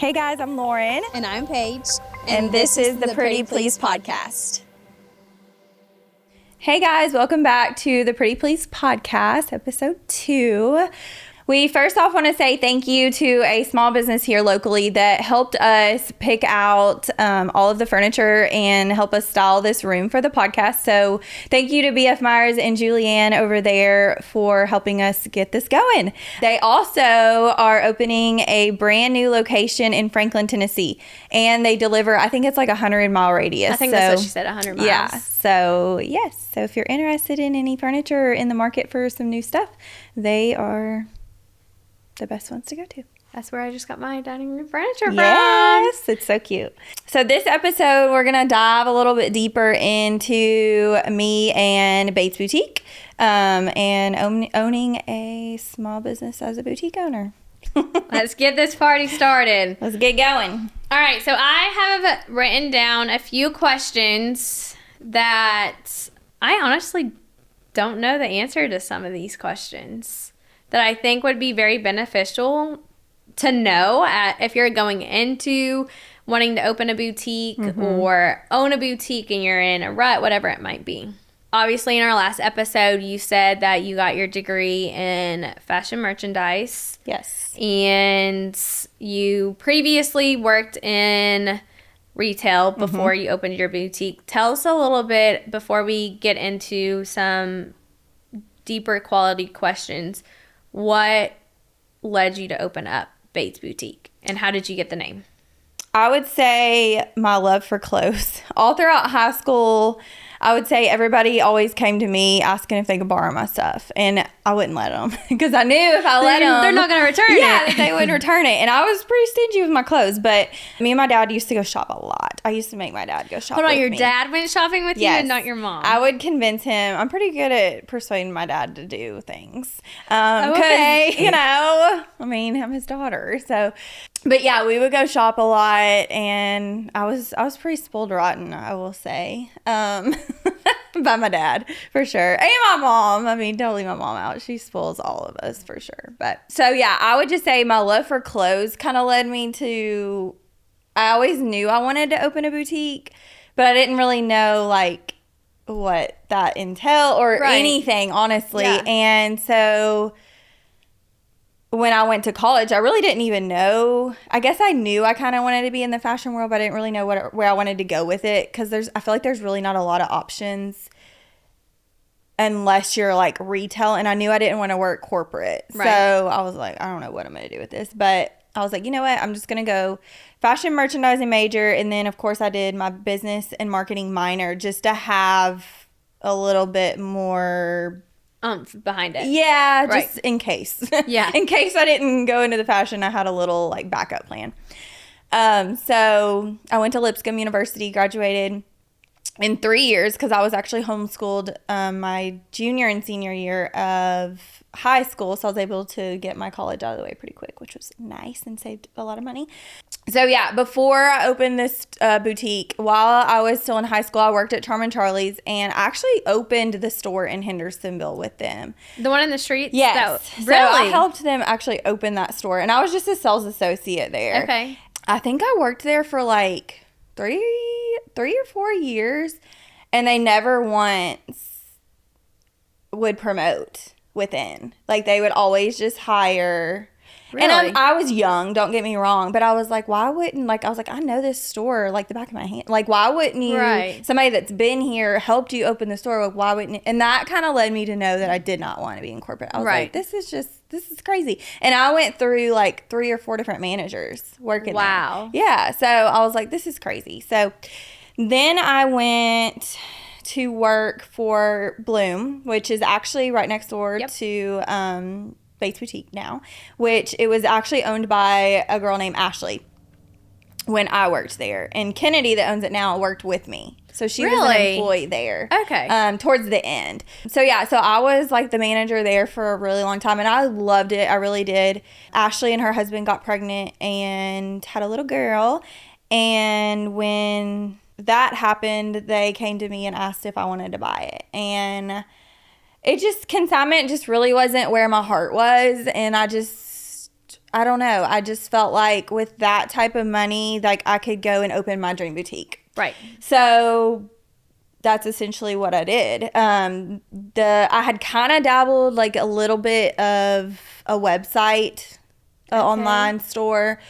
Hey guys, I'm Lauren. And I'm Paige. And this is the Pretty Please podcast. Hey guys, welcome back to the Pretty Please podcast, episode 2. We first off want to say thank you to a small business here locally that helped us pick out all of the furniture and help us style this room for the podcast. So thank you to BF Myers and Julianne over there for helping us get this going. They also are opening a brand new location in Franklin, Tennessee. And they deliver, I think it's like a 100-mile radius. I think that's what she said, 100 miles. Yeah. So yes. So if you're interested in any furniture or in the market for some new stuff, they are the best ones to go to. That's where I just got my dining room furniture from. Yes, it's so cute. So this episode, we're going to dive a little bit deeper into me and Bates Boutique and owning a small business as a boutique owner. Let's get this party started. Let's get going. All right, so I have written down a few questions that I honestly don't know the answer to some of these questions that I think would be very beneficial to know if you're going into wanting to open a boutique or own a boutique and you're in a rut, whatever it might be. Obviously, in our last episode, you said that you got your degree in fashion merchandise. Yes. And you previously worked in retail before you opened your boutique. Tell us a little bit before we get into some deeper quality questions. What led you to open up Bates Boutique, and how did you get the name? I would say my love for clothes. All throughout high school, I would say everybody always came to me asking if they could borrow my stuff, and I wouldn't let them because I knew if I let them, they're not going to return it. Yeah, that they would return it. And I was pretty stingy with my clothes, but me and my dad used to go shop a lot. I used to make my dad go shop. Hold on, with your me. dad went shopping with you and not your mom? I would convince him. I'm pretty good at persuading my dad to do things. Okay. You know, I mean, I'm his daughter, so. But yeah, we would go shop a lot, and I was pretty spoiled rotten, I will say, by my dad, for sure. And my mom. I mean, don't leave my mom out. She spoils all of us, for sure. But so yeah, I would just say my love for clothes kind of led me to, I always knew I wanted to open a boutique, but I didn't really know like what that entailed or anything, honestly. Yeah. And so when I went to college, I really didn't even know. I guess I knew I kind of wanted to be in the fashion world, but I didn't really know where I wanted to go with it, because I feel like there's really not a lot of options unless you're like retail, and I knew I didn't want to work corporate. Right. So I was like, I don't know what I'm going to do with this, but I was like, you know what? I'm just going to go fashion merchandising major, and then of course I did my business and marketing minor just to have a little bit more behind it. Yeah, just in case. Yeah. In case I didn't go into the fashion, I had a little like backup plan. So I went to Lipscomb University, graduated in 3 years because I was actually homeschooled my junior and senior year of high school. So I was able to get my college out of the way pretty quick, which was nice and saved a lot of money. So yeah, before I opened this boutique, while I was still in high school, I worked at Charmin Charlie's, and I actually opened the store in Hendersonville with them. The one in the streets? Yes. Really? So I helped them actually open that store, and I was just a sales associate there. Okay. I think I worked there for like three or 4 years, and they never once would promote within. Like, they would always just hire. Really? And I was young, don't get me wrong, but I was like, why wouldn't, like, I was like, I know this store like the back of my hand. Like, why wouldn't you, somebody that's been here, helped you open the store, like, why wouldn't you? And that kind of led me to know that I did not want to be in corporate. I was like, this is crazy. And I went through like 3 or 4 different managers working there. Wow. Yeah. So I was like, this is crazy. So then I went to work for Bloom, which is actually right next door to Bates Boutique now, which it was actually owned by a girl named Ashley when I worked there. And Kennedy, that owns it now, worked with me. So she was an employee there. Okay. Towards the end. So yeah, so I was like the manager there for a really long time, and I loved it. I really did. Ashley and her husband got pregnant and had a little girl. And when that happened, they came to me and asked if I wanted to buy it. And it just, consignment just really wasn't where my heart was. And I don't know. I just felt like with that type of money, like I could go and open my dream boutique. Right. So that's essentially what I did. I had kind of dabbled like a little bit of a website, online store,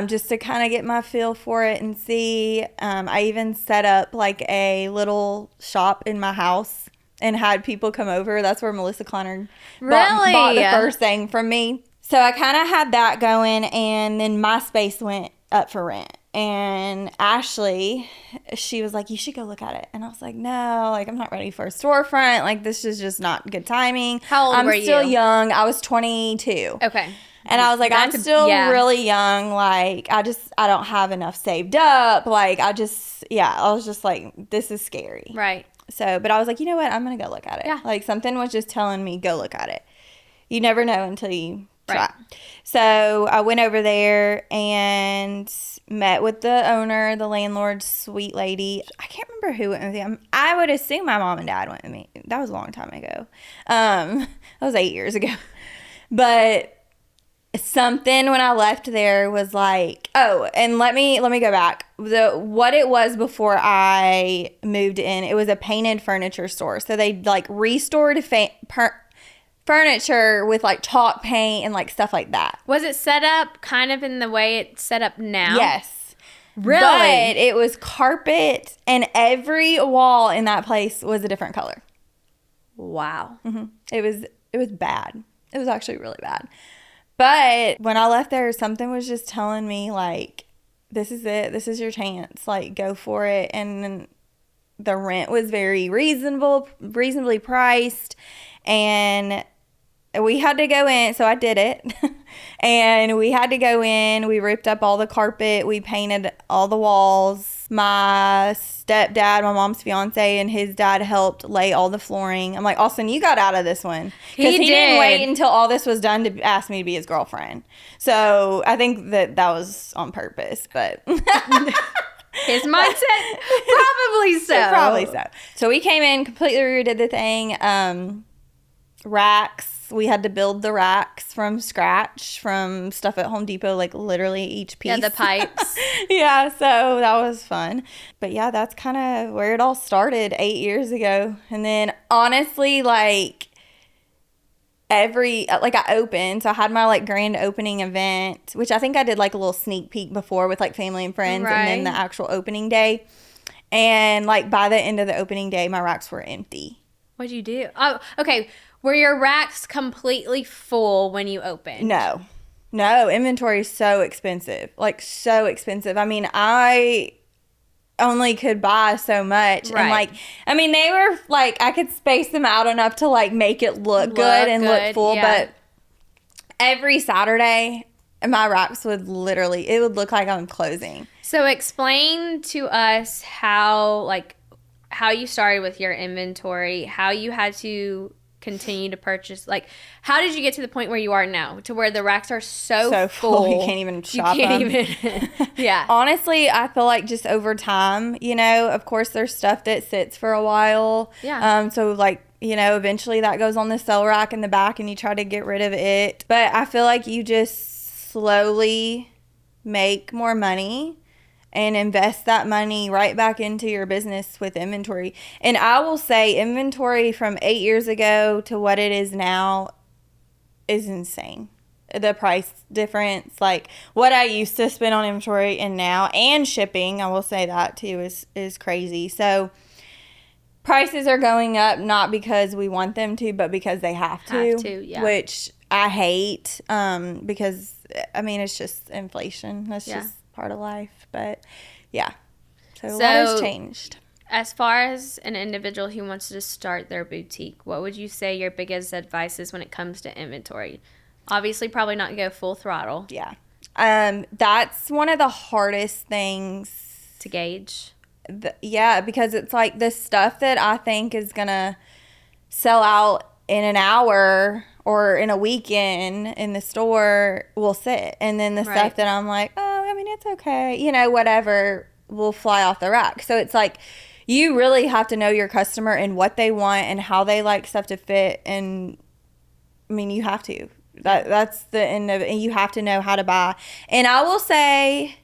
just to kind of get my feel for it and see. I even set up like a little shop in my house and had people come over. That's where Melissa Kleiner bought the first thing from me. So I kind of had that going, and then my space went up for rent. And Ashley, she was like, you should go look at it. And I was like, no, like, I'm not ready for a storefront. Like, this is just not good timing. How old were you? I'm still young. I was 22. Okay. And I was like, I'm still really young. Like, I don't have enough saved up. Like, I was just like, this is scary. Right. So, but I was like, you know what? I'm going to go look at it. Yeah. Like, something was just telling me, go look at it. You never know until you try. Right. So I went over there and met with the owner, the landlord, sweet lady. I can't remember who went with me. I would assume my mom and dad went with me. That was a long time ago. That was 8 years ago. But something when I left there was like, oh, and let me go back. What it was before I moved in, it was a painted furniture store. So they like restored furniture with like chalk paint and like stuff like that. Was it set up kind of in the way it's set up now? Yes. Really? But it was carpet, and every wall in that place was a different color. Wow. Mm-hmm. It was bad. It was actually really bad. But when I left there, something was just telling me like, this is it. This is your chance. Like, go for it. And the rent was very reasonably priced, and we had to go in, so I did it. And we had to go in. We ripped up all the carpet. We painted all the walls. My stepdad, my mom's fiance, and his dad helped lay all the flooring. I'm like, Austin, you got out of this one. Because he didn't wait until all this was done to ask me to be his girlfriend. So I think that was on purpose, but... His mindset? Probably so. Probably so. So we came in, completely redid the thing. Racks. We had to build the racks from scratch from stuff at Home Depot, like literally each piece. Yeah, the pipes. Yeah, so that was fun. But yeah, that's kind of where it all started 8 years ago. And then honestly, like I opened, so I had my like grand opening event, which I think I did like a little sneak peek before with like family and friends, right. And then the actual opening day. And like by the end of the opening day, my racks were empty. What'd you do? Oh, okay. Were your racks completely full when you opened? No, inventory is so expensive, like so expensive. I mean, I only could buy so much. Right. And like, I mean, they were like, I could space them out enough to like make it look good and look full. Yeah. But every Saturday, my racks would it would look like I'm closing. So explain to us how you started with your inventory, how you had to continue to purchase, like how did you get to the point where you are now, to where the racks are so full you can't even shop them. Yeah. Honestly, I feel like just over time, of course there's stuff that sits for a while. Yeah. So like, eventually that goes on the sell rack in the back and you try to get rid of it. But I feel like you just slowly make more money and invest that money right back into your business with inventory. And I will say inventory from 8 years ago to what it is now is insane. The price difference, like what I used to spend on inventory and now, and shipping, I will say that too, is crazy. So prices are going up not because we want them to, but because they have to, yeah. Which I hate, because I mean it's just inflation. That's just part of life. But yeah, so a lot has changed. As far as an individual who wants to start their boutique, what would you say your biggest advice is when it comes to inventory? Obviously, probably not go full throttle. Yeah. That's one of the hardest things to gauge. Yeah, because it's like the stuff that I think is going to sell out in an hour or in a weekend in the store will sit. And then the stuff that I'm like, oh, I mean, it's okay. Whatever will fly off the rack. So it's like you really have to know your customer and what they want and how they like stuff to fit. And I mean, you have to. That's the end of it. And you have to know how to buy. And I will say,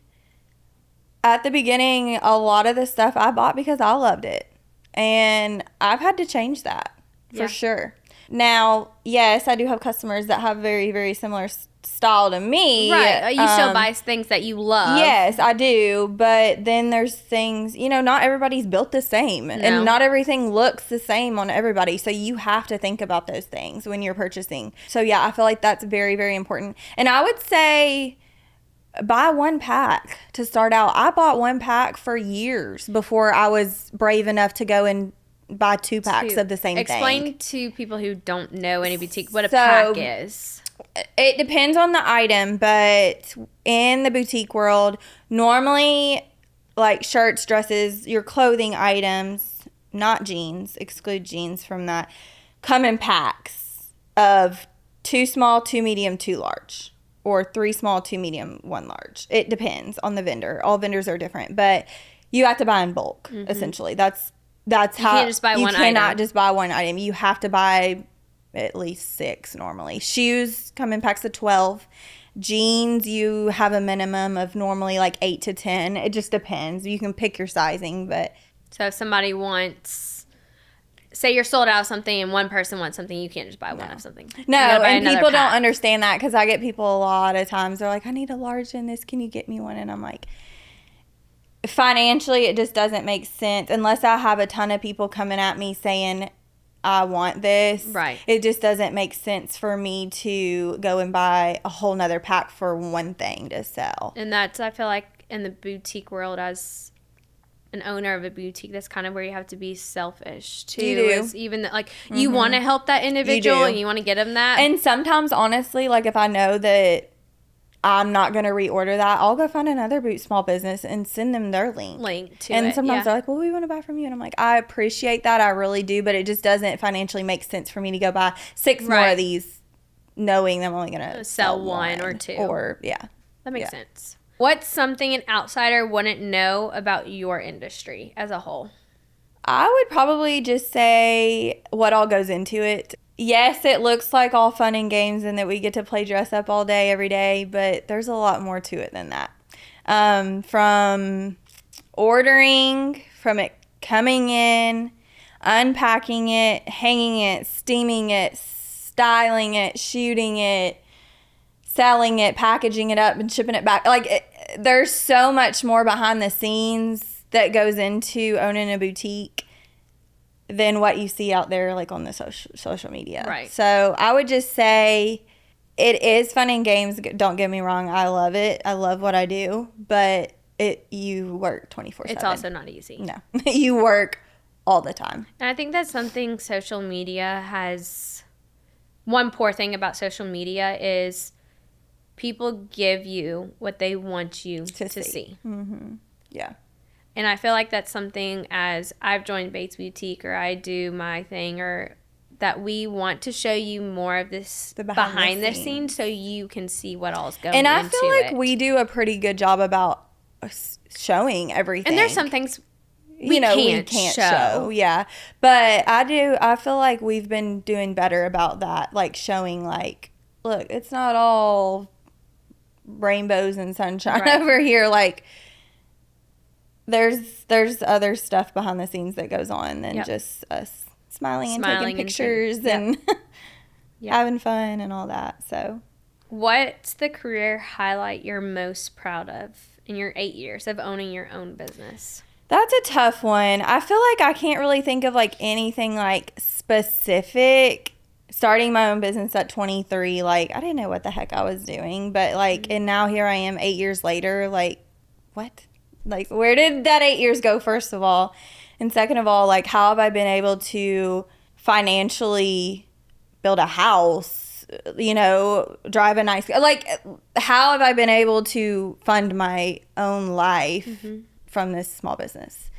at the beginning, a lot of the stuff I bought because I loved it. And I've had to change that for sure. Now, yes, I do have customers that have very, very similar style to me. Right. You still buy things that you love. Yes, I do. But then there's things, not everybody's built the same. No. And not everything looks the same on everybody. So you have to think about those things when you're purchasing. So, yeah, I feel like that's very, very important. And I would say buy one pack to start out. I bought one pack for years before I was brave enough to go and buy 2 packs of the same thing. Explain to people who don't know any boutique what a pack is. It depends on the item, but in the boutique world, normally like shirts, dresses, your clothing items, not jeans, exclude jeans from that, come in packs of 2 small, 2 medium, 2 large, or 3 small, 2 medium, 1 large. It depends on the vendor. All vendors are different, but you have to buy in bulk, essentially. That's how you can't just buy one item. You cannot just buy one item. You have to buy at least 6 normally. Shoes come in packs of 12. Jeans, you have a minimum of normally like 8 to 10. It just depends. You can pick your sizing, but so if somebody wants, say you're sold out of something and one person wants something, you can't just buy one of something. No, and people don't understand that because I get people a lot of times. They're like, I need a large in this. Can you get me one? And I'm like, financially, it just doesn't make sense unless I have a ton of people coming at me saying, I want this. Right. It just doesn't make sense for me to go and buy a whole nother pack for one thing to sell. And that's, I feel like, in the boutique world, as an owner of a boutique, that's kind of where you have to be selfish, too. You do. Is even like, you want to help that individual and you want to get them that. And sometimes, honestly, like if I know that I'm not going to reorder that, I'll go find another small business and send them their link to and it. Sometimes they're like, well, we want to buy from you. And I'm like, I appreciate that. I really do. But it just doesn't financially make sense for me to go buy 6 more of these knowing that I'm only going to sell 1 or 2. Or, yeah. That makes sense. What's something an outsider wouldn't know about your industry as a whole? I would probably just say what all goes into it. Yes, it looks like all fun and games and that we get to play dress up all day, every day, but there's a lot more to it than that. From ordering, from it coming in, unpacking it, hanging it, steaming it, styling it, shooting it, selling it, packaging it up, and shipping it back. There's so much more behind the scenes that goes into owning a boutique than what you see out there like on the social media. Right. So I would just say it is fun and games. Don't get me wrong. I love it. I love what I do. But you work 24/7. It's also not easy. No. You work all the time. And I think that's something social media has. One poor thing about social media is people give you what they want you to see. Mm-hmm. Yeah. And I feel like that's something, as I've joined Bates Boutique or I do my thing, or that we want to show you more of this behind the scenes so you can see what all's going into it. And I feel like we do a pretty good job about showing everything. And there's some things we can't show. Yeah. But I feel like we've been doing better about that, like showing like, look, it's not all rainbows and sunshine over here. Like, there's other stuff behind the scenes that goes on than just us smiling and taking pictures and having fun and all that. So, what's the career highlight you're most proud of in your 8 years of owning your own business? That's a tough one. I feel like I can't really think of like anything like specific. Starting my own business at 23, like I didn't know what the heck I was doing, but like, and now here I am 8 years later, like what? Like, where did that 8 years go, first of all? And second of all, like, how have I been able to financially build a house, drive a nice, like, how have I been able to fund my own life from this small business,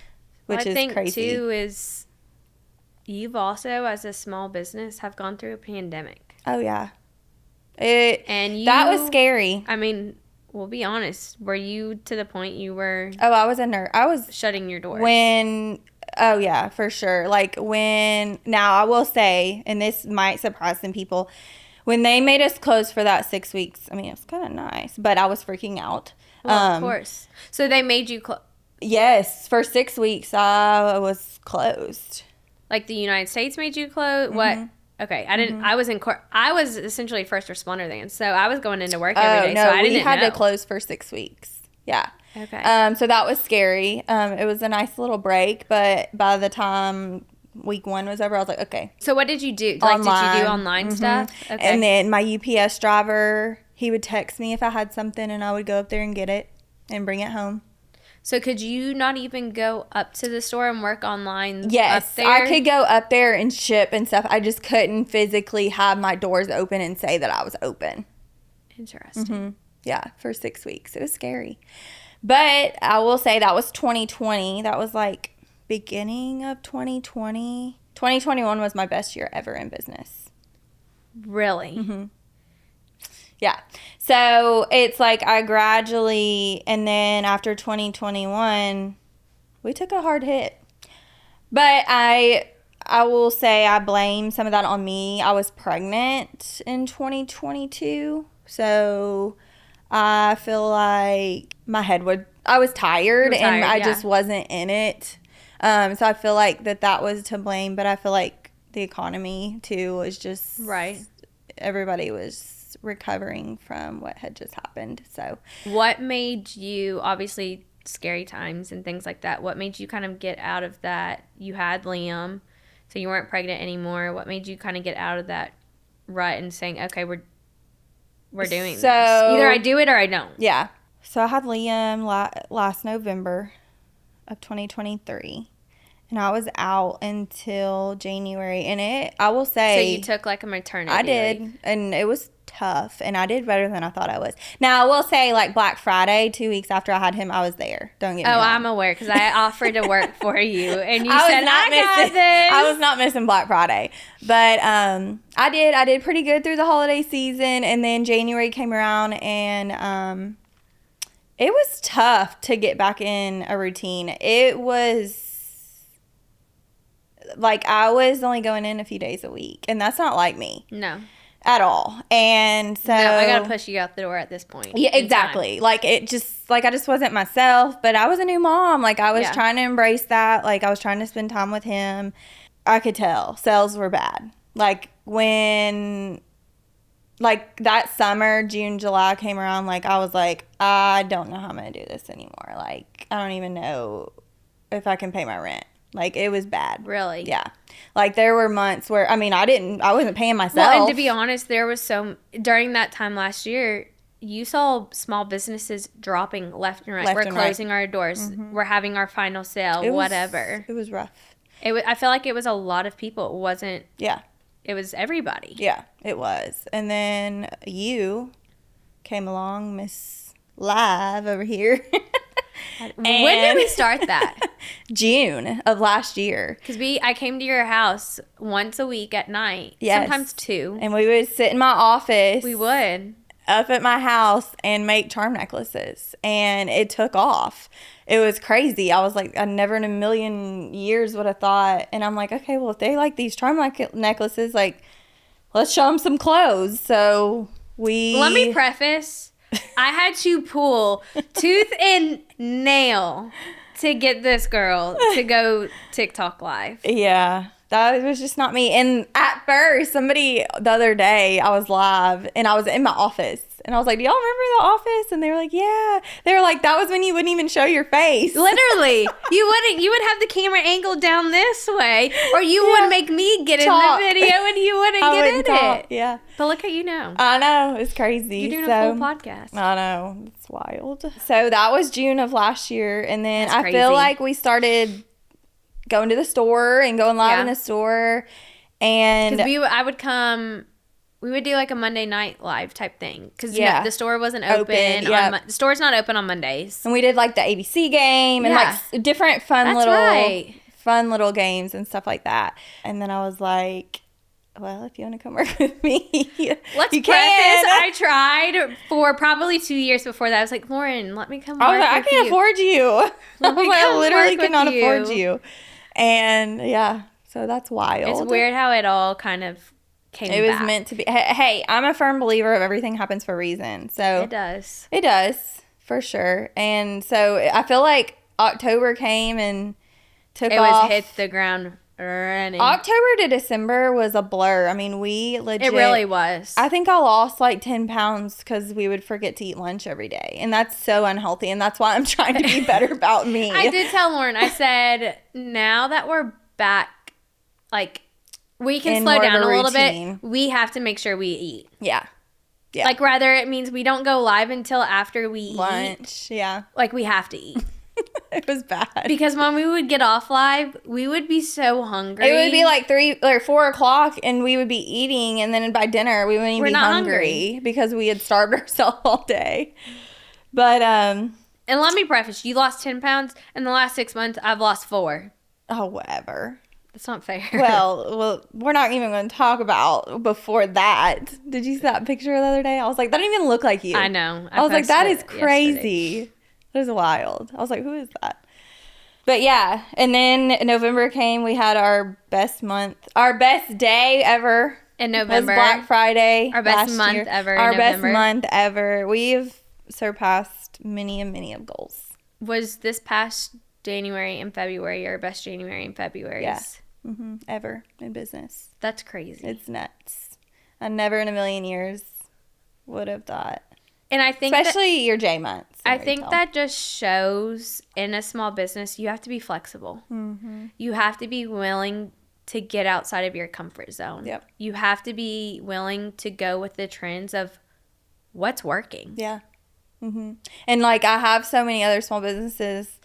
which is crazy. I think, too, is you've also, as a small business, have gone through a pandemic. Oh, yeah. That was scary. I mean, we'll be honest. Were you to the point you were... Oh, I was a nerd. I was... shutting your doors. Oh, yeah, for sure. Like, now, I will say, and this might surprise some people, When they made us close for that 6 weeks, I mean, it was kind of nice, but I was freaking out. Well, of course. So they made you Yes, for 6 weeks I was closed. Like the United States made you close? What? Okay, I didn't. I was in court. I was essentially first responder then, so I was going into work every day. No, so I didn't we had know. to close for 6 weeks. Yeah. Okay. So that was scary. It was a nice little break, but by the time week 1 was over, I was like, okay. So what did you do? Like, Online. did you do online stuff? Okay. And then my UPS driver, he would text me if I had something, and I would go up there and get it and bring it home. So could you not even go up to the store and work online? Yes, up there? I could go up there and ship and stuff. I just couldn't physically have my doors open and say that I was open. Interesting. Yeah, for 6 weeks. It was scary. But I will say that was 2020. That was like beginning of 2020. 2021 was my best year ever in business. Really? Yeah. So it's like I gradually, and then after 2021, we took a hard hit. But I will say I blame some of that on me. I was pregnant in 2022. So I feel like I was tired, and I just wasn't in it. So I feel like that was to blame, but I feel like the economy too was just right. Everybody was recovering from what had just happened. So what made you, obviously scary times and things like that, what made you kind of get out of that? You had Liam, so you weren't pregnant anymore. What made you kind of get out of that rut and saying, okay, we're doing this? Either I do it or I don't. Yeah. So I had Liam last November of 2023. And I was out until January. And I will say. So you took like a maternity I did. leave. And it was tough. And I did better than I thought I was. Now, I will say, like, Black Friday, 2 weeks after I had him, I was there. Don't get me wrong. I'm aware because I offered to work for you. And you said, I got this. I was not missing Black Friday. But I did pretty good through the holiday season. And then January came around, and it was tough to get back in a routine. It was. Like, I was only going in a few days a week, and that's not like me. No. At all. And so. No, I got to push you out the door at this point. Yeah, exactly. Like, I just wasn't myself, but I was a new mom. Like, I was trying to embrace that. Like, I was trying to spend time with him. I could tell sales were bad. Like, when, like, that summer, June, July came around, like, I was like, I don't know how I'm going to do this anymore. Like, I don't even know if I can pay my rent. Like, it was bad. Really? Yeah. Like, there were months where, I mean, I wasn't paying myself. Well, and to be honest, there was during that time last year, you saw small businesses dropping left and right. We're closing our doors. We're having our final sale, whatever. It was rough. I feel like it was a lot of people. It wasn't. Yeah. It was everybody. Yeah, it was. And then you came along, Miss Live over here. When did we start that? June of last year. Because I came to your house once a week at night. Yes. Sometimes 2. And we would sit in my office. We would. Up at my house and make charm necklaces. And it took off. It was crazy. I was like, I never in a million years would have thought. And I'm like, okay, well, if they like these charm necklaces, like, let's show them some clothes. So Let me preface. I had to pull tooth and nail to get this girl to go TikTok live. Yeah, that was just not me. And at first, somebody the other day, I was live and I was in my office. And I was like, do y'all remember The Office? And they were like, yeah. They were like, that was when you wouldn't even show your face. Literally. You would have the camera angled down this way. Or you would make me get in the video and you wouldn't get in it. Yeah. But look how you know. I know. It's crazy. You're doing a full podcast. I know. It's wild. So that was June of last year. And then That's crazy. feel like we started going to the store and going live in the store. And I would come... We would do like a Monday night live type thing because the store wasn't open. The store's not open on Mondays. And we did like the ABC game and like different fun little games and stuff like that. And then I was like, well, if you want to come work with me, let's preface. I tried for probably 2 years before that. I was like, Lauren, let me come work with you. I can't afford you. I literally cannot afford you. And yeah, so that's wild. It's weird how it all kind of came It was back. meant to be. Hey, I'm a firm believer of everything happens for a reason. So It does. It does, for sure. And so I feel like October came and took It off. was hit the ground running. October to December was a blur. I mean, we legit. It really was. I think I lost like 10 pounds because we would forget to eat lunch every day. And that's so unhealthy. And that's why I'm trying to be better about me. I did tell Lauren, I said, now that we're back, like, we can In slow more of down a a little routine. bit. We have to make sure we eat. Yeah. Yeah. Like, rather it means we don't go live until after we eat. Lunch. Yeah. Like, we have to eat. It was bad. Because when we would get off live, we would be so hungry. It would be like 3 or 4 o'clock, and we would be eating, and then by dinner we wouldn't even We're be not hungry because we had starved ourselves all day. But And let me preface, you lost 10 pounds. In the last 6 months, I've lost 4. oh, whatever. That's not fair. Well, we're not even going to talk about before that. Did you see that picture the other day? I was like, that don't even look like you. I know. I was like, that is posted it crazy. yesterday. That is wild. I was like, who is that? But yeah, and then November came. We had our best day ever. In November. Was Black Friday. Our best last month year. ever in Our best November. month ever. We've surpassed many and many of goals. Was this past January and February your best January and February? Yeah. Ever in business. That's crazy. It's nuts. I never in a million years would have thought. And I think Especially your J months. I think that just shows in a small business, you have to be flexible. Mm-hmm. You have to be willing to get outside of your comfort zone. Yep. You have to be willing to go with the trends of what's working. Yeah. And like I have so many other small businesses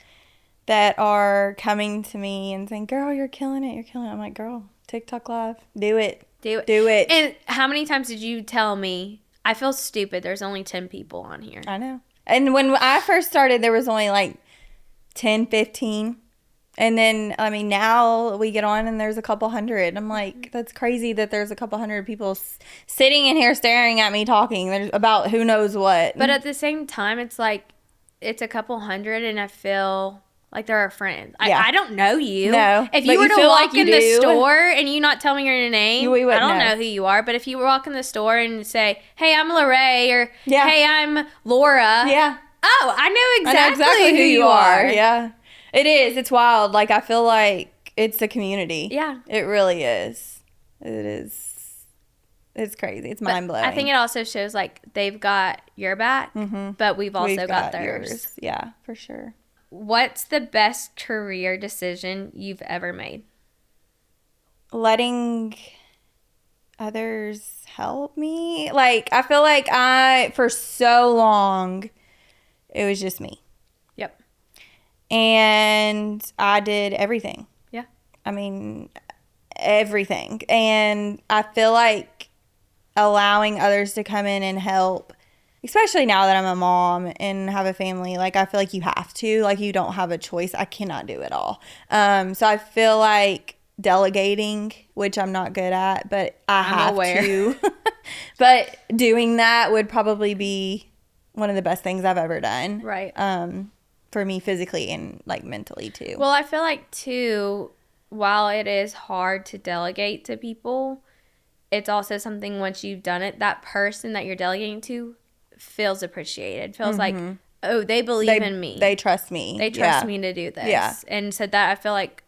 that are coming to me and saying, girl, you're killing it. You're killing it. I'm like, girl, TikTok Live. Do it. Do it. Do it. And how many times did you tell me, I feel stupid, there's only 10 people on here? I know. And when I first started, there was only like 10, 15. And then, I mean, now we get on and there's a couple hundred. I'm like, that's crazy that there's a couple hundred people sitting in here staring at me talking. There's about who knows what. But at the same time, it's like, it's a couple hundred and I feel like they're a friend. Yeah. I don't know you. No, If but you were you to feel walk like you in the do. store and you not tell me your name, We I wouldn't don't know. know who you are. But if you walk in the store and say, hey, I'm Lorraine, or Yeah. hey, I'm Laura. Yeah. Oh, I know exactly, I know exactly who you are. Yeah. It is. It's wild. Like, I feel like it's a community. Yeah. It really is. It is. It's crazy. It's But mind-blowing. I think it also shows like they've got your back, but we've also We've got theirs. yours. Yeah, for sure. What's the best career decision you've ever made? Letting others help me. Like, I feel like for so long, it was just me. Yep. And I did everything. Yeah. I mean, everything. And I feel like allowing others to come in and help, especially now that I'm a mom and have a family, like I feel like you have to, like you don't have a choice. I cannot do it all. So I feel like delegating, which I'm not good at, but I have to. But doing that would probably be one of the best things I've ever done. Right. For me physically and like mentally too. Well, I feel like too, while it is hard to delegate to people, it's also something once you've done it, that person that you're delegating to feels appreciated. Feels like, oh, they believe in me. They trust me. They trust me to do this. Yeah. And so that I feel like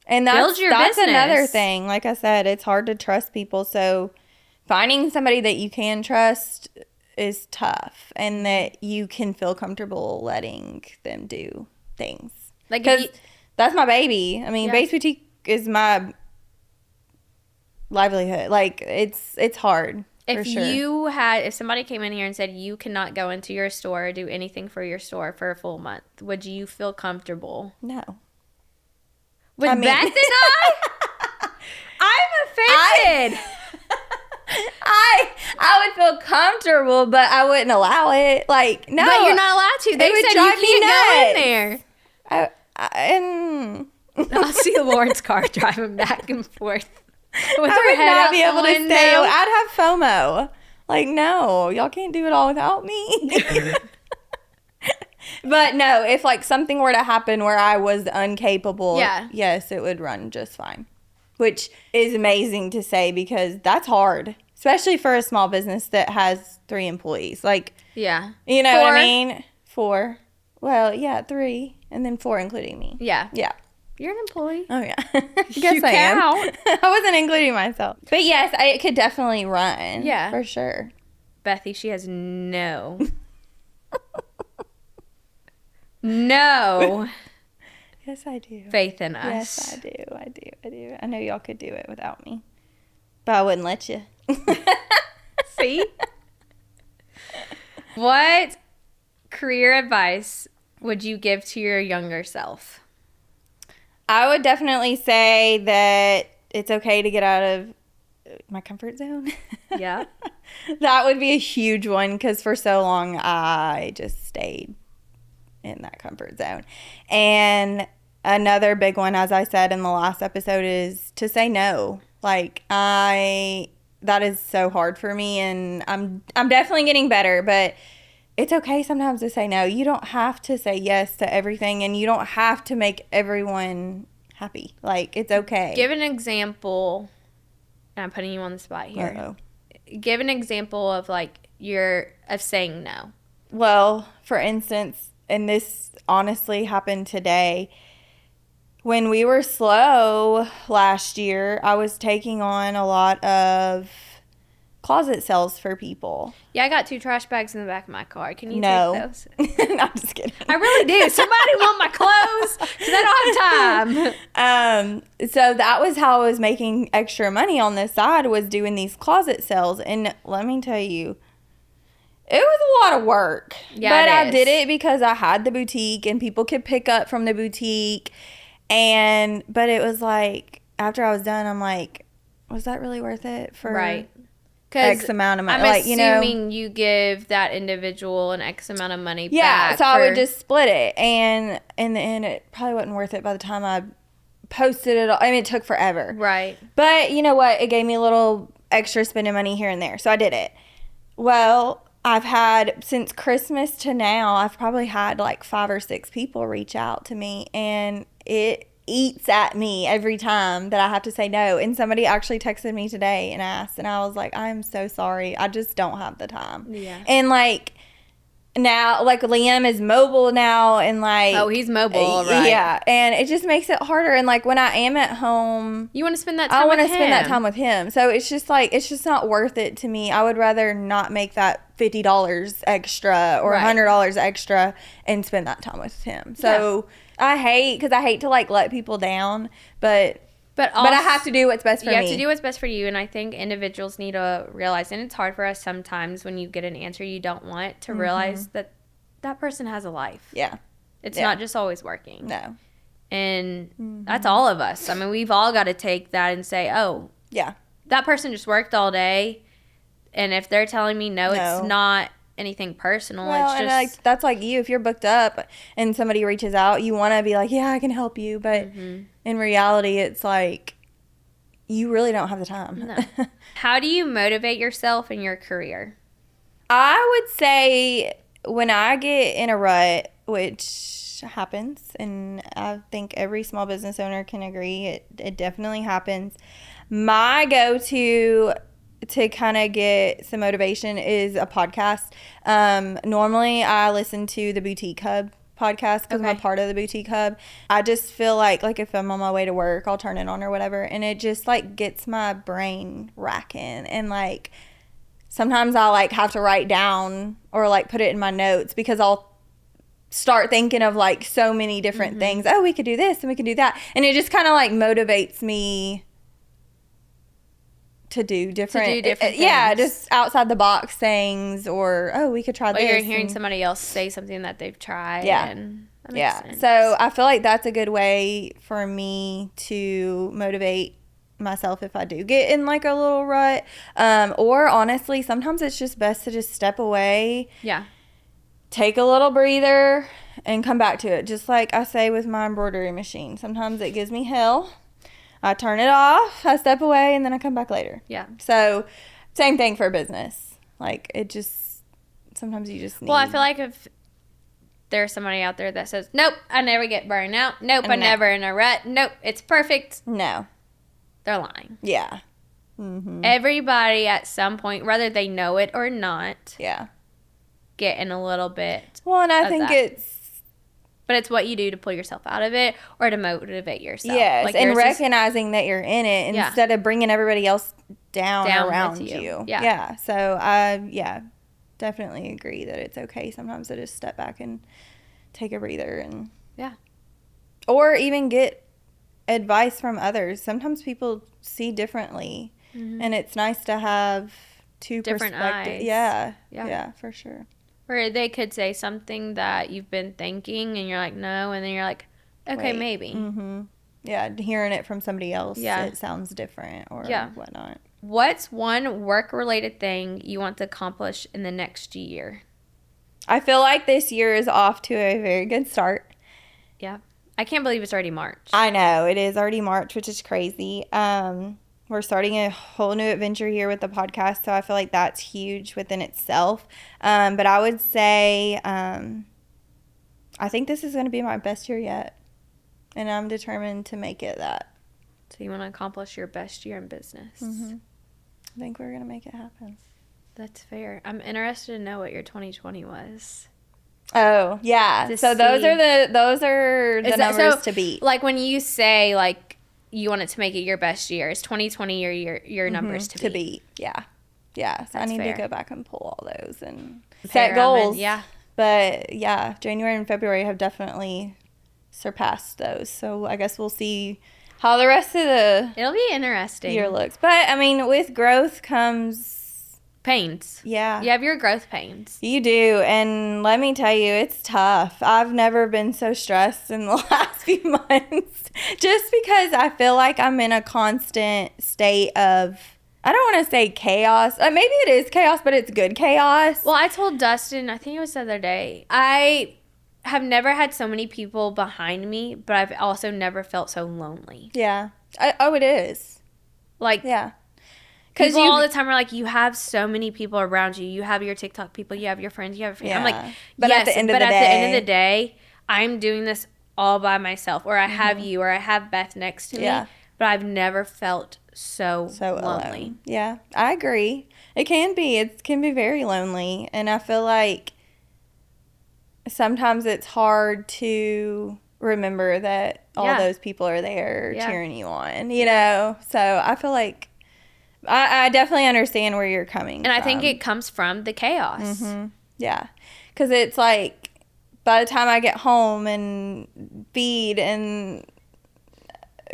And build your that's another business. thing. Like I said, it's hard to trust people. So finding somebody that you can trust is tough and that you can feel comfortable letting them do things. Like, Because that's my baby. I mean, Yeah. Base Boutique is my livelihood. Like, it's hard. if for sure. if somebody came in here and said you cannot go into your store or do anything for your store for a full month, would you feel comfortable No. with I mean- that? Did I'm offended. I would feel comfortable, but I wouldn't allow it. Like, no. But you're not allowed to. They It would said you drive me can't go in nuts. there. and I'll see Lauren's car driving back and forth. With I her would head not out be able the to stay. window. I'd have FOMO. Like, no, y'all can't do it all without me. But no, if like something were to happen where I was incapable, Yeah. yes, it would run just fine. which is amazing to say because that's hard, especially for a small business that has 3 employees. Like, Yeah. you know 4. what I mean? 4. Well, yeah, 3, and then 4 including me. Yeah. Yeah. You're an employee. Oh, yeah. Guess You I am. count. I wasn't including myself. But yes, I could definitely run. Yeah. For sure. Bethy, she has no Yes, I do. faith in us. Yes, I do. I know y'all could do it without me. But I wouldn't let you. See? What career advice would you give to your younger self? I would definitely say that it's okay to get out of my comfort zone. Yeah. That would be a huge one because for so long I just stayed in that comfort zone. And another big one, as I said in the last episode, is to say no. Like, that is so hard for me, and I'm definitely getting better, but it's okay sometimes to say no. You don't have to say yes to everything, and you don't have to make everyone happy. Like, it's okay. Give an example. I'm putting you on the spot here. Uh-oh. Give an example of of saying no. Well, for instance, and this honestly happened today, when we were slow last year, I was taking on a lot of closet sales for people. Yeah, I got 2 trash bags in the back of my car. Can you No. take those? No, I'm just kidding. I really do. Somebody want my clothes because I don't have time. So that was how I was making extra money on this side, was doing these closet sales. And let me tell you, it was a lot of work. Yeah, but it I is. did it because I had the boutique and people could pick up from the boutique. But it was like, after I was done, I'm like, was that really worth it for Right. X amount of money? I'm like, assuming you give that individual an X amount of money yeah, back. so I would just split it. And in the end, it probably wasn't worth it by the time I posted it all. I mean, it took forever. Right. But you know what? It gave me a little extra spending money here and there. So I did it. Well, I've had, since Christmas to now, I've probably had like 5 or 6 people reach out to me, and it eats at me every time that I have to say no. And somebody actually texted me today and asked, and I was like, I'm so sorry. I just don't have the time. Yeah. And like, now, like, Liam is mobile now, and like, Oh, he's mobile, right? Yeah, and it just makes it harder. And like, when I am at home, You want to spend that time I with want to spend that him. time with him. So it's just like, it's just not worth it to me. I would rather not make that $50 extra or Right. $100 extra and spend that time with him. So I hate to like let people down, but I have to do what's best for me. You have to do what's best for you, and I think individuals need to realize, and it's hard for us sometimes when you get an answer you don't want to realize that that person has a life. Yeah. It's Yeah. not just always working. No. And that's all of us. I mean, we've all got to take that and say, oh, Yeah. that person just worked all day, and if they're telling me no, it's not anything personal. Well, it's just and like, that's like you. If you're booked up and somebody reaches out, you want to be like, yeah, I can help you. But in reality, it's like, you really don't have the time. No. How do you motivate yourself in your career? I would say when I get in a rut, which happens, and I think every small business owner can agree, it definitely happens. My go-to to kind of get some motivation is a podcast. Normally, I listen to the Boutique Hub podcast because I'm a part of the Boutique Hub. I just feel like if I'm on my way to work, I'll turn it on or whatever, and it just like gets my brain racking. And like, sometimes I'll like have to write down or like put it in my notes because I'll start thinking of like so many different things. Oh, we could do this and we could do that. And it just kind of like motivates me to do different things. Yeah, just outside the box things, or oh, we could try this. Or you're hearing somebody else say something that they've tried. Yeah. And that makes sense. So I feel like that's a good way for me to motivate myself if I do get in like a little rut. Or honestly, sometimes it's just best to just step away. Yeah. Take a little breather and come back to it. Just like I say with my embroidery machine. Sometimes it gives me hell. I turn it off, I step away, and then I come back later. Yeah. So, same thing for business. Like, it just, sometimes you just need. Well, I feel like if there's somebody out there that says, nope, I never get burned out. Nope, I'm never in a rut. Nope, it's perfect. No. they're lying. Yeah. Everybody at some point, whether they know it or not, Yeah. get in a little bit. Well, and I think but it's what you do to pull yourself out of it or to motivate yourself. Yes, like and recognizing that you're in it instead of bringing everybody else down around you. Yeah. So I, definitely agree that it's okay sometimes to just step back and take a breather and or even get advice from others. Sometimes people see differently, and it's nice to have two different perspectives. eyes. Yeah, for sure. Or they could say something that you've been thinking and you're like, no, and then you're like, okay, maybe. Yeah, hearing it from somebody else, it sounds different or whatnot. What's one work-related thing you want to accomplish in the next year? I feel like this year is off to a very good start. Yeah. I can't believe it's already March. I know. It is already March, which is crazy. We're starting a whole new adventure here with the podcast, so I feel like that's huge within itself. But I would say I think this is going to be my best year yet, and I'm determined to make it that. So you want to accomplish your best year in business. I think we're going to make it happen. That's fair. I'm interested to know what your 2020 was. Oh, yeah. So those are the numbers to beat. Like when you say like you want it to make it your best year, is 2020 your numbers to beat? Yeah. Yeah. So I need to go back and pull all those and set goals. Yeah. But yeah, January and February have definitely surpassed those. So I guess we'll see how the rest of the it'll be interesting year looks. But I mean, with growth comes pains. Yeah. You have your growth pains. You do. And let me tell you, it's tough. I've never been so stressed in the last few months just because I feel like I'm in a constant state of, I don't want to say chaos. Maybe it is chaos, but it's good chaos. Well, I told Dustin, I think it was the other day, I have never had so many people behind me, but I've also never felt so lonely. Yeah. It is. Like, yeah. Because all the time are like, you have so many people around you. You have your TikTok people. You have your friends. You have your family. I'm like, but yes, at the end of the day, I'm doing this all by myself. Or I have you, or I have Beth next to me. But I've never felt so lonely. Alone. Yeah, I agree. It can be. It can be very lonely. And I feel like sometimes it's hard to remember that all those people are there cheering you on, you know? So I feel like I definitely understand where you're coming from. And I think it comes from the chaos. Yeah. Because it's like by the time I get home and feed and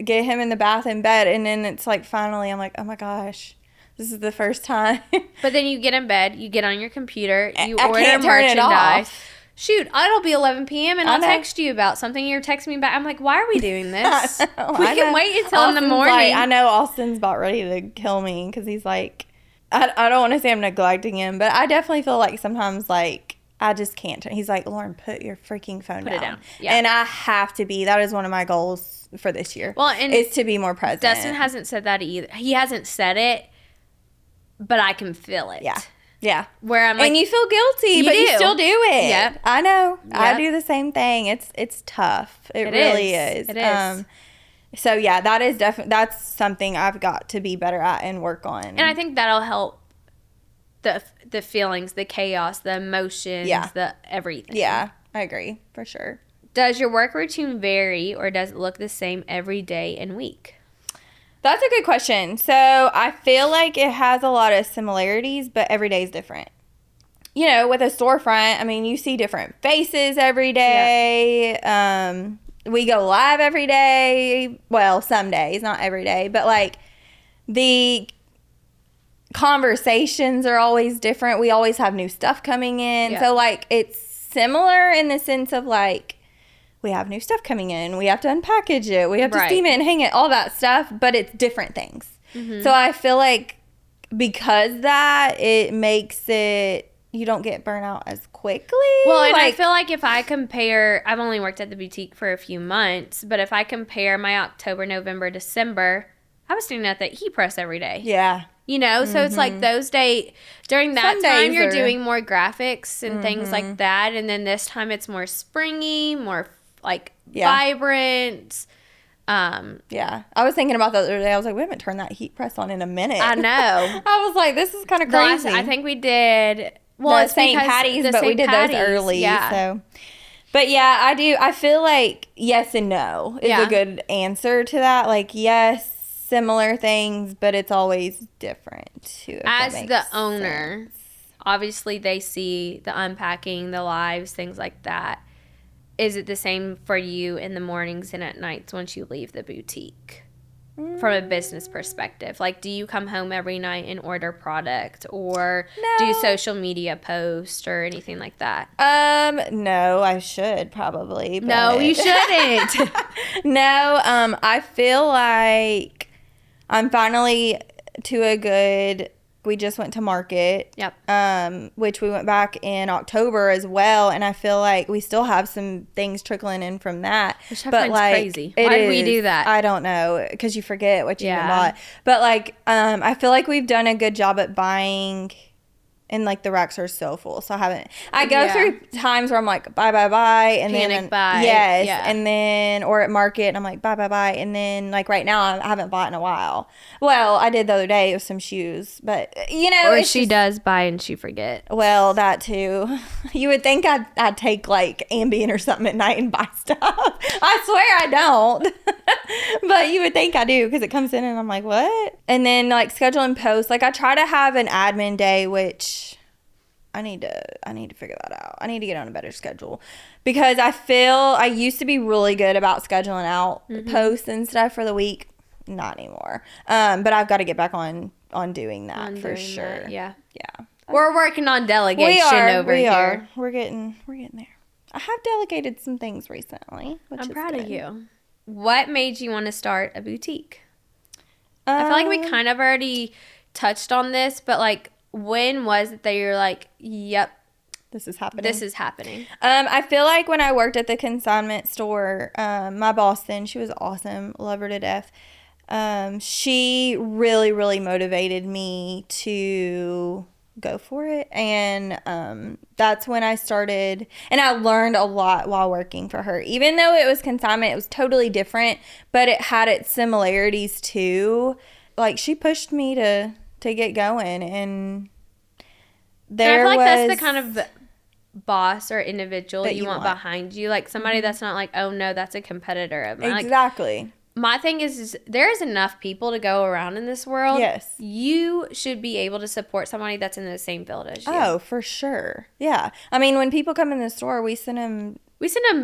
get him in the bath and bed, and then it's like finally I'm like, oh my gosh, this is the first time. But then you get in bed, you get on your computer, you I order can't turn it merchandise. off. Shoot, it'll be 11 p.m. and I'll text you about something. You're texting me back. I'm like, why are we doing this? We can wait until Austin's in the morning. Like, I know Austin's about ready to kill me because he's like, I don't want to say I'm neglecting him, but I definitely feel like sometimes like I just can't. He's like, Lauren, put your freaking phone down. Put it down. Yeah. And I have to be. That is one of my goals for this year. Well, and is to be more present. Dustin hasn't said that either. He hasn't said it, but I can feel it. Yeah. Yeah. Where I'm like, and you feel guilty, but you still do it. Yep. I know. Yep. I do the same thing. It's tough. It really is. It is. So yeah, that is that's something I've got to be better at and work on. And I think that'll help the feelings, the chaos, the emotions, the everything. Yeah, I agree for sure. Does your work routine vary or does it look the same every day and week? That's a good question. So I feel like it has a lot of similarities, but every day is different. You know, with a storefront, I mean, you see different faces every day. Yeah. We go live every day. Well, some days, not every day. But, like, the conversations are always different. We always have new stuff coming in. Yeah. So, like, it's similar in the sense of, like, we have new stuff coming in. We have to unpackage it. We have to steam it and hang it, all that stuff. But it's different things. Mm-hmm. So I feel like because that, it makes it, you don't get burnt out as quickly. Well, and I feel like if I compare, I've only worked at the boutique for a few months, but if I compare my October, November, December, I was doing at the heat press every day. Yeah. You know, so it's like those days, during that time, you're doing more graphics and things like that. And then this time it's more springy, more like vibrant. Yeah. I was thinking about the other day. I was like, we haven't turned that heat press on in a minute. I know. I was like, this is kind of crazy. I think we did. Well, the it's St. because Patty's, the but we St. did Patty's, those early. yeah. So, but yeah, I do. I feel like yes and no is a good answer to that. Like, yes, similar things, but it's always different too. As the owner, obviously they see the unpacking, the lives, things like that. Is it the same for you in the mornings and at nights once you leave the boutique? From a business perspective, like, do you come home every night and order product, or do social media post or anything like that? No, I should probably. But... No, you shouldn't. No, I feel like I'm finally to a good. We just went to market. Yep. Which we went back in October as well, and I feel like we still have some things trickling in from that. Which I find crazy. Why did we do that? I don't know, because you forget what you bought. But like, I feel like we've done a good job at buying. And like the racks are so full, so I go through times where I'm like buy, and panic then buy, and then or at market and I'm like buy, and then like right now I haven't bought in a while. Well, I did the other day with some shoes, but you know, or she does buy and she forget. Well, that too. You would think I'd take like Ambien or something at night and buy stuff. I swear I don't, but you would think I do because it comes in and I'm like what? And then like scheduling posts, like I try to have an admin day, which. I need to figure that out. I need to get on a better schedule because I feel I used to be really good about scheduling out posts and stuff for the week. Not anymore. But I've got to get back on doing that for sure. Yeah. Yeah. We're working on delegation over here. We're getting there. I have delegated some things recently, which I'm is proud good. of you. What made you want to start a boutique? I feel like we kind of already touched on this, but like, when was it that you're like, yep, this is happening? I feel like when I worked at the consignment store, my boss then, she was awesome. Love her to death. She really, really motivated me to go for it. And that's when I started. And I learned a lot while working for her. Even though it was consignment, it was totally different. But it had its similarities too. Like, she pushed me to get going, and I feel like that's the kind of boss or individual that you want behind you, like somebody that's not like, oh no, that's a competitor of mine. Exactly. Like, my thing is there's enough people to go around in this world. Yes. You should be able to support somebody that's in the same field as you. Oh, for sure. Yeah. I mean, when people come in the store, we send them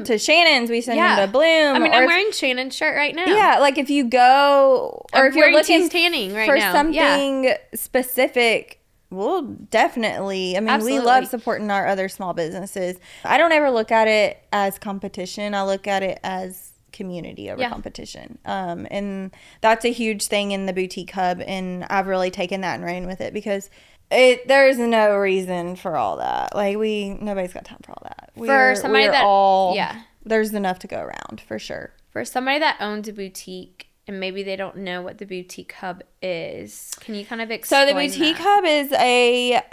to Shannon's. We send them to Bloom. I mean, I'm wearing Shannon's shirt right now. Yeah, like if you go, or if you're looking tanning right for now. something specific, well, definitely. I mean, we love supporting our other small businesses. I don't ever look at it as competition. I look at it as community over competition. And that's a huge thing in the boutique hub, and I've really taken that and ran with it because there's no reason for all that. Like, nobody's got time for all that. There's enough to go around for sure. For somebody that owns a boutique and maybe they don't know what the boutique hub is, can you kind of explain? So the boutique hub is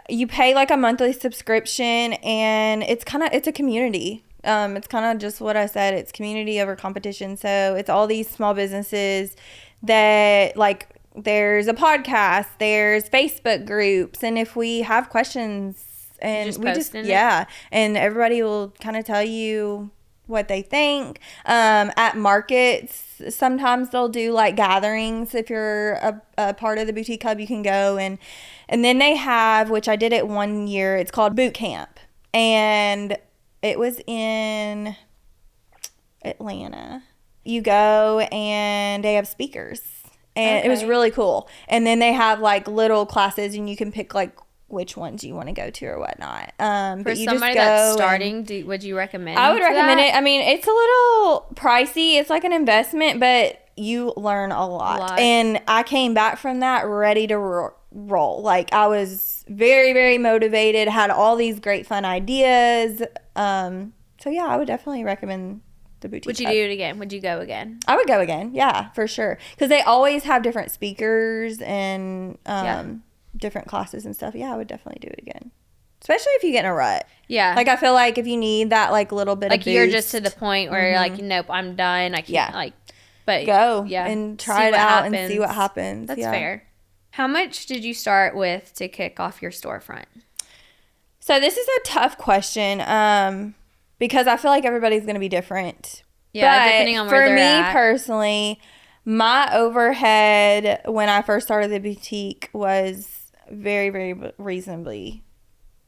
you pay like a monthly subscription, and it's a community. It's kind of just what I said. It's community over competition. So it's all these small businesses that like. There's a podcast, there's Facebook groups, and if we have questions, and and everybody will kind of tell you what they think. At markets, sometimes they'll do like gatherings. If you're a part of the boutique hub, you can go, and then they have, which I did it one year, it's called boot camp, and it was in Atlanta. You go and they have speakers. And it was really cool. And then they have like little classes, and you can pick like which ones you want to go to or whatnot. For somebody that's starting, would you recommend? I would recommend it. I mean, it's a little pricey. It's like an investment, but you learn a lot. And I came back from that ready to roll. Like, I was very, very motivated. Had all these great fun ideas. So yeah, I would definitely recommend the boutique. Would you do it again? Would you go again? I would go again. Yeah, for sure. Because they always have different speakers and different classes and stuff. Yeah, I would definitely do it again. Especially if you get in a rut. Yeah. Like, I feel like if you need that like little bit of boost. Like, you're just to the point where you're like, nope, I'm done. I can't But go yeah, and try it out and see what happens. That's fair. How much did you start with to kick off your storefront? So this is a tough question because I feel like everybody's going to be different. Yeah, depending on where they're at. For me personally, my overhead when I first started the boutique was very, very reasonably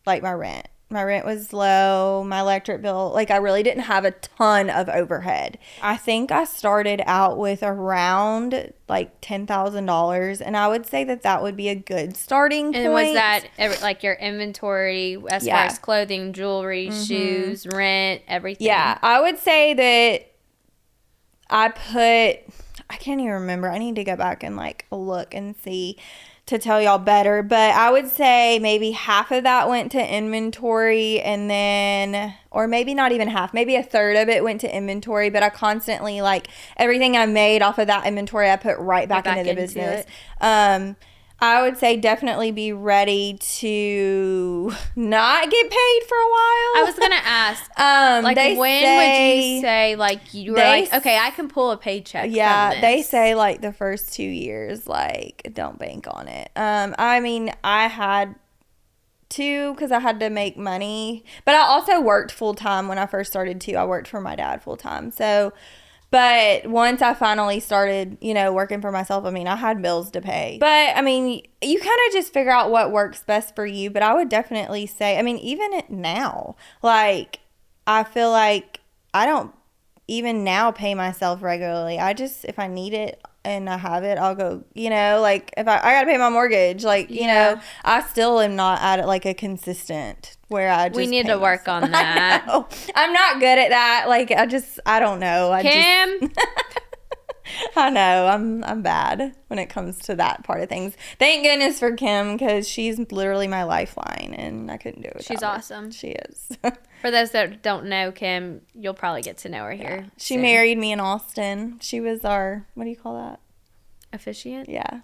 like my rent. My rent was low, my electric bill, like I really didn't have a ton of overhead. I think I started out with around like $10,000, and I would say that would be a good starting point. And was that like your inventory as far as clothing, jewelry, shoes, rent, everything? Yeah, I would say that I can't even remember. I need to go back and like look and see to tell y'all better, but I would say maybe half of that went to inventory, and then, or maybe not even half, maybe a third of it went to inventory, but I constantly, like, everything I made off of that inventory I put right back into the business. I would say definitely be ready to not get paid for a while. I was gonna ask, like, when would you say, like, you were like, okay, I can pull a paycheck? Yeah, from this? They say like the first 2 years, like, don't bank on it. I mean, I had to because I had to make money, but I also worked full time when I first started too. I worked for my dad full time, so. But once I finally started, working for myself, I mean, I had bills to pay. But, I mean, you kind of just figure out what works best for you. But I would definitely say, I mean, even now, like, I feel like I don't even now pay myself regularly. I just, if I need it and I have it, I'll go, like, if I got to pay my mortgage, like, I still am not at it like a consistent where I just we need to work on that. I'm not good at that. Like, I don't know. Kim? I know. I'm bad when it comes to that part of things. Thank goodness for Kim, because she's literally my lifeline, and I couldn't do it without She's her. awesome. She is. For those that don't know Kim, you'll probably get to know her here. She married me in Austin. She was our, what do you call that? Officiant? Yeah.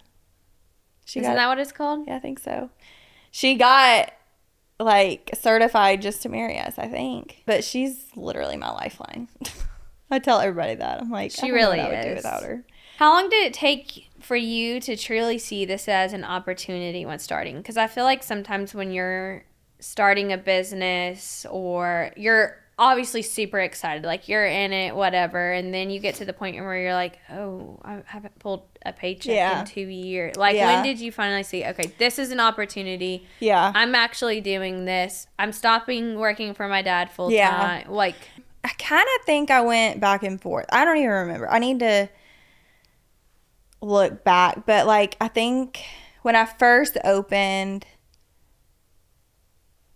Isn't that what it's called? Yeah, I think so. She got like certified just to marry us, I think. But she's literally my lifeline. I tell everybody that. I'm like, she really know what I would is. do without her. How long did it take for you to truly see this as an opportunity when starting? Because I feel like sometimes when you're starting a business, or you're obviously super excited, like you're in it, whatever, and then you get to the point where you're like, oh, I haven't pulled a paycheck in 2 years. Like, when did you finally see, okay, this is an opportunity? Yeah. I'm actually doing this. I'm stopping working for my dad full time. Like, I kind of think I went back and forth. I don't even remember. I need to look back. But, like, I think when I first opened,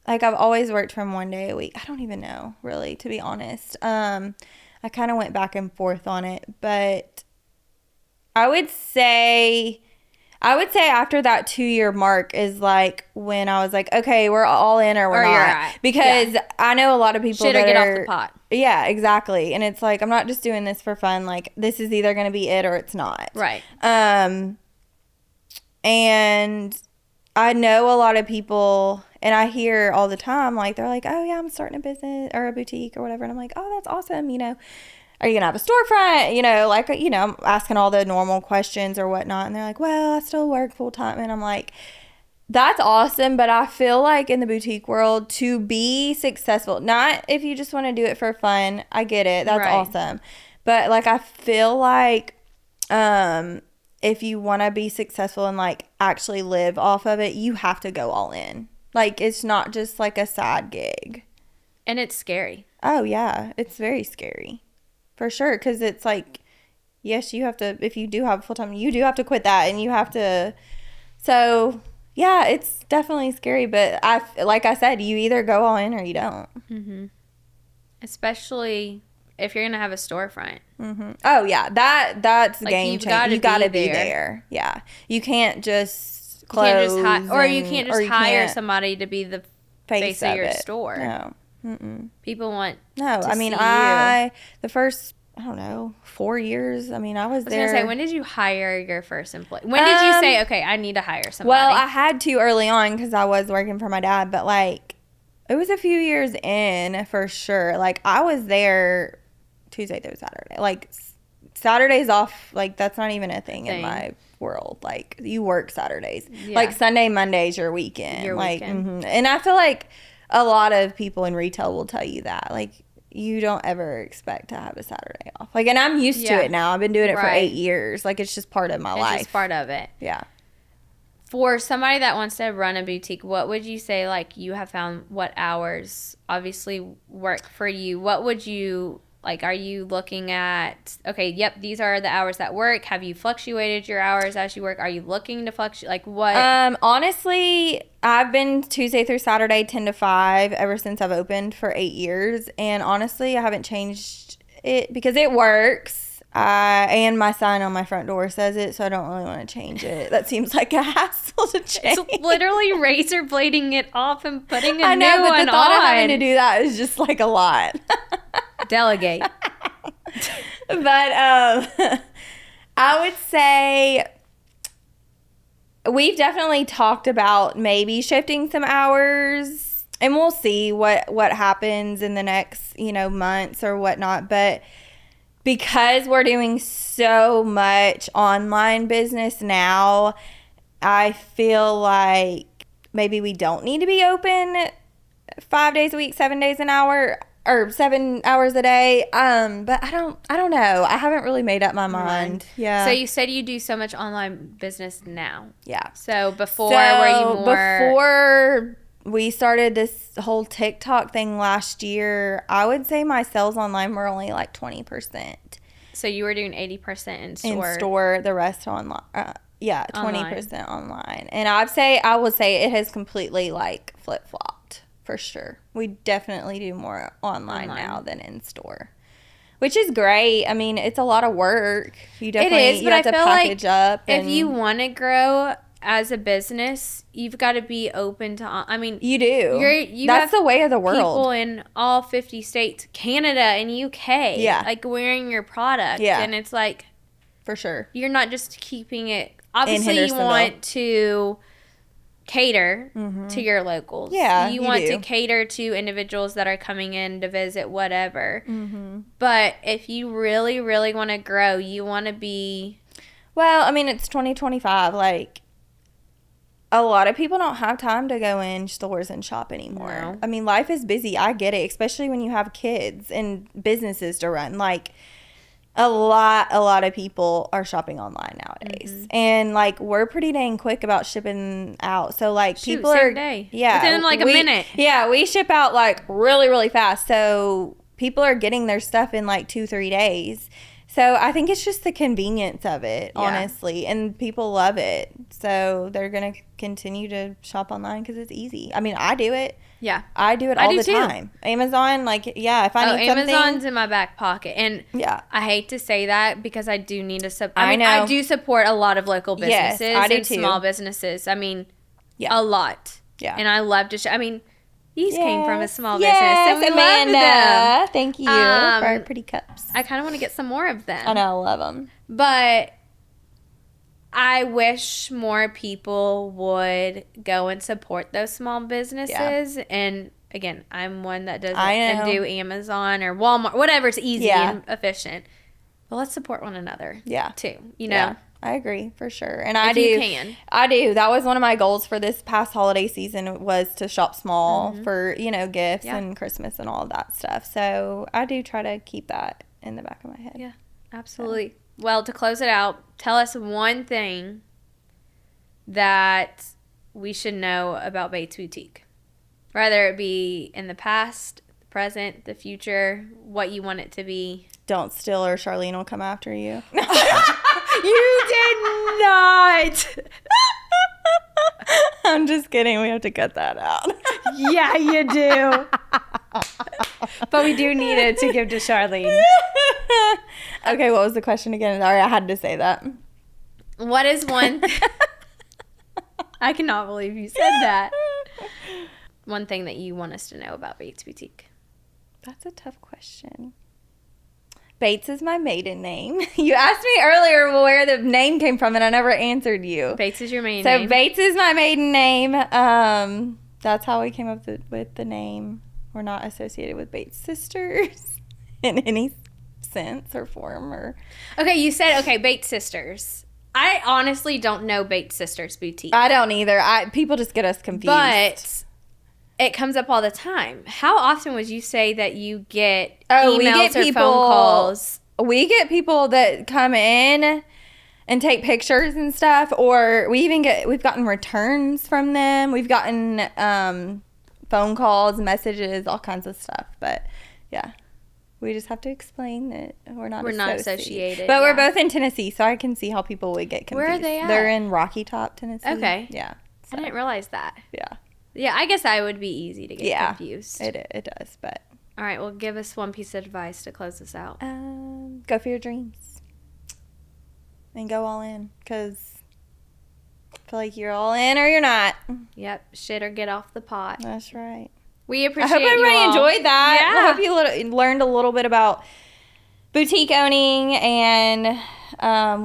like, I've always worked from 1 day a week. I don't even know, really, to be honest. I kind of went back and forth on it. But I would say after that 2-year mark is like when I was like, okay, we're all in or we're not. Because I know a lot of people get off the pot. Yeah, exactly. And it's like, I'm not just doing this for fun. Like, this is either going to be it or it's not. Right. And I know a lot of people, and I hear all the time, like, they're like, oh yeah, I'm starting a business or a boutique or whatever. And I'm like, oh, that's awesome. Are you going to have a storefront? Like, I'm asking all the normal questions or whatnot. And they're like, well, I still work full time. And I'm like, that's awesome. But I feel like in the boutique world, to be successful, not if you just want to do it for fun, I get it. That's awesome. But like, I feel like, if you want to be successful and like actually live off of it, you have to go all in. Like, it's not just like a side gig. And it's scary. Oh yeah. It's very scary. For sure, because it's like, yes, you have to, if you do have full-time, you do have to quit that, and you have to, so, yeah, it's definitely scary, but like I said, you either go all in or you don't. Mm-hmm. Especially if you're going to have a storefront. Mm-hmm. Oh, yeah, that's like, game changer. You got to be there. Yeah. You can't just close. You can't just hire somebody to be the face of your store. No. Mm-mm. People want the first, I don't know, 4 years, I was there. I was going to say, when did you hire your first employee? When did you say, okay, I need to hire somebody? Well, I had to early on because I was working for my dad, but like, it was a few years in for sure. Like, I was there Tuesday through Saturday, like Saturdays off, like, that's not even a thing in my world. Like, you work Saturdays. Yeah. Like, Sunday, Monday's your weekend. And I feel like a lot of people in retail will tell you that. Like, you don't ever expect to have a Saturday off. Like, and I'm used to it now. I've been doing it for 8 years. Like, it's just part of my life. It's just part of it. Yeah. For somebody that wants to run a boutique, what would you say, like, you have found what hours obviously work for you? What would you, like, are you looking at, okay, yep, these are the hours that work. Have you fluctuated your hours as you work? Are you looking to fluctuate? Like, what? Honestly, I've been Tuesday through Saturday, 10 to 5, ever since I've opened for 8 years. And honestly, I haven't changed it because it works. And my sign on my front door says it, so I don't really want to change it. That seems like a hassle to change. It's literally razor blading it off and putting a new one on. I know, but the thought of having to do that is just like a lot. Delegate. But I would say we've definitely talked about maybe shifting some hours, and we'll see what happens in the next, months or whatnot. But because we're doing so much online business now, I feel like maybe we don't need to be open 5 days a week, 7 days an hour, or 7 hours a day. But I don't know. I haven't really made up my mind. Yeah. So you said you do so much online business now. Yeah. So before, were you more? Before we started this whole TikTok thing last year, I would say my sales online were only like 20%. So you were doing 80% in store. In store, the rest online. 20% online. And I would say it has completely like flip-flopped for sure. We definitely do more online now than in store, which is great. I mean, it's a lot of work. You definitely have to package up. If you want to grow as a business, you've got to be open to, I mean, you do. That's the way of the world. People in all 50 states, Canada and UK, like wearing your product. Yeah. And it's like, for sure, you're not just keeping it. Obviously, you want to cater to your locals. Yeah, you want to cater to individuals that are coming in to visit, whatever. But if you really, really want to grow, you want to be. Well, I mean, it's 2025. Like, a lot of people don't have time to go in stores and shop anymore. No. I mean, life is busy. I get it, especially when you have kids and businesses to run. Like, a lot of people are shopping online nowadays. And, like, we're pretty dang quick about shipping out. So, like, people same day. Yeah. Within, like, a minute. Yeah, we ship out, like, really, really fast. So, people are getting their stuff in, like, 2-3 days. So, I think it's just the convenience of it, honestly. And people love it. So, they're going to continue to shop online because it's easy. I mean, I do it. Yeah. I do it all the time. Amazon, like, if I need something. Amazon's in my back pocket. And I hate to say that because I do need to I mean, I do support a lot of local businesses and small businesses. I mean, a lot. Yeah. And I love to I mean, these came from a small business. And we Amanda. Loved them. Thank you for our pretty cups. I kind of want to get some more of them. I know. I love them. But I wish more people would go and support those small businesses. Yeah. And again, I'm one that doesn't and do Amazon or Walmart, whatever's easy and efficient. But let's support one another. Yeah. Too. You know? Yeah. I agree for sure. And I do. That was one of my goals for this past holiday season was to shop small for, gifts and Christmas and all of that stuff. So I do try to keep that in the back of my head. Yeah, absolutely. So. Well, to close it out, tell us one thing that we should know about Bates Boutique. Whether it be in the past, the present, the future, what you want it to be. Don't steal or Charlene will come after you. You did not. I'm just kidding. We have to cut that out. Yeah, you do. But we do need it to give to Charlene. Okay, what was the question again? Sorry, I had to say that. What is one... I cannot believe you said that. One thing that you want us to know about Bates Boutique. That's a tough question. Bates is my maiden name. You asked me earlier where the name came from, and I never answered you. Bates is your maiden name. So Bates is my maiden name. That's how we came up with the name. We're not associated with Bates sisters in any sense or form or. Okay, you said Bait Sisters. I honestly don't know Bait Sisters Boutique. I don't either. People just get us confused. But it comes up all the time. How often would you say that you get we emails get or people, phone calls? We get people that come in and take pictures and stuff, or we've gotten returns from them. We've gotten phone calls, messages, all kinds of stuff. But yeah, we just have to explain that we're not associated. But we're both in Tennessee, so I can see how people would get confused. Where are they at? They're in Rocky Top, Tennessee. Okay. Yeah. So. I didn't realize that. Yeah. Yeah, I guess I would be easy to get confused. It does, but. All right, well, give us one piece of advice to close this out. Go for your dreams. And go all in, because I feel like you're all in or you're not. Yep, shit or get off the pot. That's right. We appreciate I hope everybody enjoyed that. Yeah. I hope you learned a little bit about boutique owning and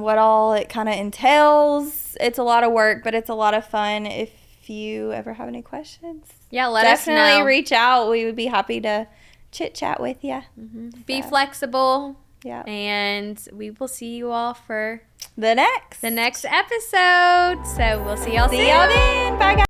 what all it kind of entails. It's a lot of work, but it's a lot of fun. If you ever have any questions, let us know. Definitely reach out. We would be happy to chit chat with you. Mm-hmm. Be flexible. Yeah. And we will see you all for the next episode. So we'll see y'all soon. See y'all then. Bye, guys.